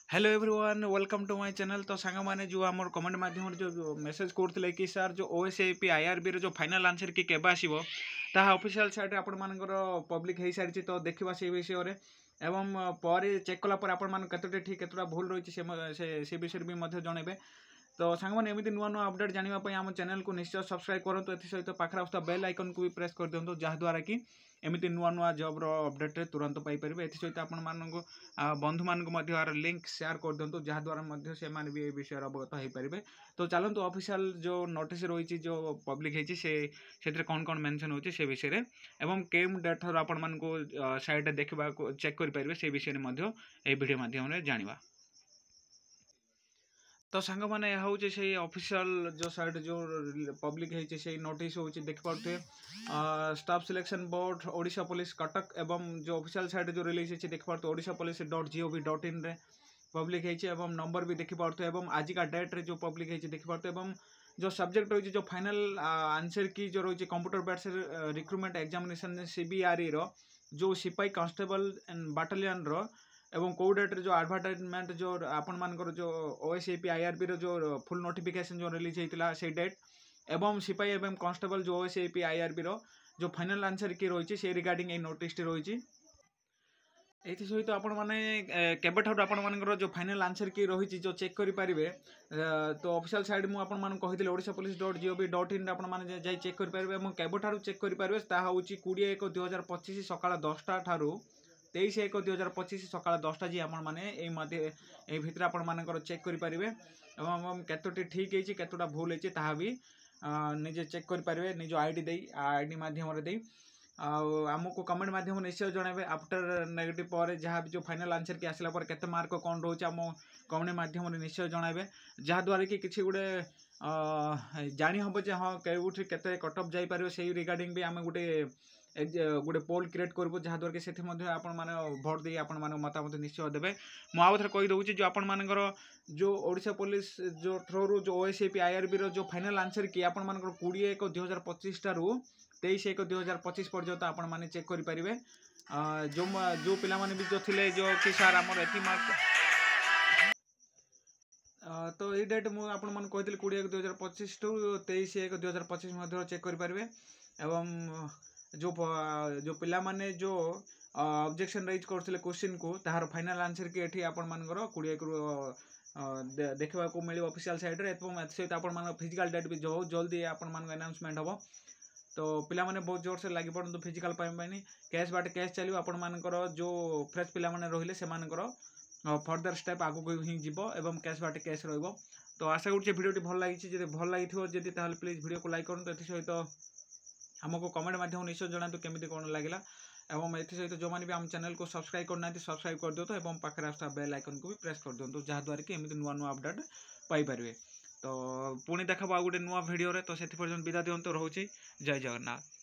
Hello everyone welcome to my channel. तो song मैंने जो आम कमेंट माध्यम जो मेसेज करते कि सर जो ओएसएपी आईआरबी जो फाइनल आंसर कि केबे आसीबो ताहा ऑफिशियल साइट आपण मानकर पब्लिक हो सारी तो देखा से विषय रे एवं पर चेक कला पर आपण मान कतटे ठीक कतटा भूल रही से विषय भी मध्य जनइबे। तो सांग मैंने एमती नुआ नुआ अपडेट जानापी आम चैनल को निश्चय सब्सक्राइब करूँ। सहित पाखे आसुवा बेल आइकन को भी प्रेस कर दिखाँ जहाँद्वारा कि एमती नुआ नुआ जॉब अपडेट तुरंत पाइपर। सहित आपण मानक बंधु मानक यार लिंक शेयर कर दिखाँ जहाँद्वारा से भी ये विषय अवगत हो पारे। तो चलतु ऑफिशियल जो नोटिस रही जो पब्लिक होती कौन कौन मेंशन होती से विषय में एवं केम डेट आपण मानक साइट देखा चेक करेंगे से विषय में वीडियो माध्यम जाना। तो सांग मैंने हूँ से ऑफिशियल जो साइट जो पब्लिक है नोटिस हो देखिपे staff selection board Odisha police Cuttack एवं जो ऑफिशियल साइट जो रिलीज है देखिपे orishapolice.gov.in रे पब्लिक है नंबर भी देखिपे एवं आज का डेट रे जो पब्लिक है देखिपे एवं जो सब्जेक्ट रही जो फाइनल आंसर की जो रही computer based recruitment examination CBRE रो जो सिपाही कांस्टेबल एंड बाटालियन रो एवं कौ डेट जो एडवर्टाइजमेंट जो आपण मानकर जो ओएसएपी आईआरबी रो जो फुल नोटिफिकेशन जो रिलीज होता से डेट एवं सिपाही एवं कांस्टेबल जो ओएसएपी आईआरबी रो जो फाइनल आंसर की रही से रिगार्डिंग ये नोटिस रही सहित आपण मैंने केबेठार आपण मानकर जो फाइनल आंसर की रही जो चेक करेंगे। तो ऑफिशियल साइट मुझे कही orishapolice.gov.in आपने जाई चेक करेंगे और केबेठार चेक करेंगे ताहा हूँ 20/1/2025 सकाळ 10टा ठारू 23/1/2025 सकाळ 10टा जी आपने भितर आपण मानकर चेक करेंगे और कतोटी ठीक है कतोटा भूल है ताहा भी निजे चेक करेंगे निज आईडी माध्यम आमको कमेंट माध्यम निश्चय जनइबे आफ्टर नेगेटिव पर जहाँ भी जो फाइनल आंसर की आसला पर केते मार्क कौन रोचे आम कमेंट माध्यम निश्चय जनइबे जहाँद्वारा कि किसी गोटे जानी हम जे हाँ कौटी केते कटअप जापर से रिगार्डिंग भी आम गोटे गोटे पोल क्रिएट करूँ जहाँद्वारा कि से आपण मैंने भोट दे आपण मैंने मतामत निश्चय देवे। मुझे थे कहीदे जो आपण मानकर जो ओडिशा पुलिस जो थ्रो जो ओएसएपी आईआरबी जो फाइनल आंसर की आपण मानकर 20/1/2025 ठारू 23/1/2025 पर्यंत आपण मैंने चेक करेंगे। जो जो पिला माने भी जो थिले जो कि सार आमर एति मार्क तो ये डेट मुझे आपण मन कहते 20/1/2025 टू 23/1/2025 चेक करेंगे एवं जो जो पिला माने जो ऑब्जेक्शन राइज करते क्वेश्चन को तार फाइनल आंसर की एठी आपण मानकर 20 देखा मिले ऑफिशियल साइट रे सहित आपण मान फिजिकल डेट भी जो जल्दी आपण मान अनाउंसमेंट हम। तो पिला माने बहुत जोर से लगी पड़ते फिजिकल कैश बाट कैश चलो आपण मानकर जो फ्रेश पिला माने रहिले से मानकर फर्दर स्टेप आगू ही जीव एवं कैश बाट कैश रहिबो। तो आशा करुँचे भिडियोटी भल लगी जब भल लगी जदि प्लीज भिडियो को लाइक करूँ सहित आमको कमेंट माध्यम निश्चय जनातु केमिति कौन लगे एवं सहित जो मैंने भी आम चैनल को सब्सक्राइब करना सब्सक्राइब कर दियो एवं पाखे आसुवा बेल आइकन को भी प्रेस कर दिखाँ जहाँद्वारा कि एमती नुआ नुआ अपडेट पाइपर। तो पुणी देखा गोटे नुआ भिडियो तो से विदा दिंतु रोचे। जय जगन्नाथ।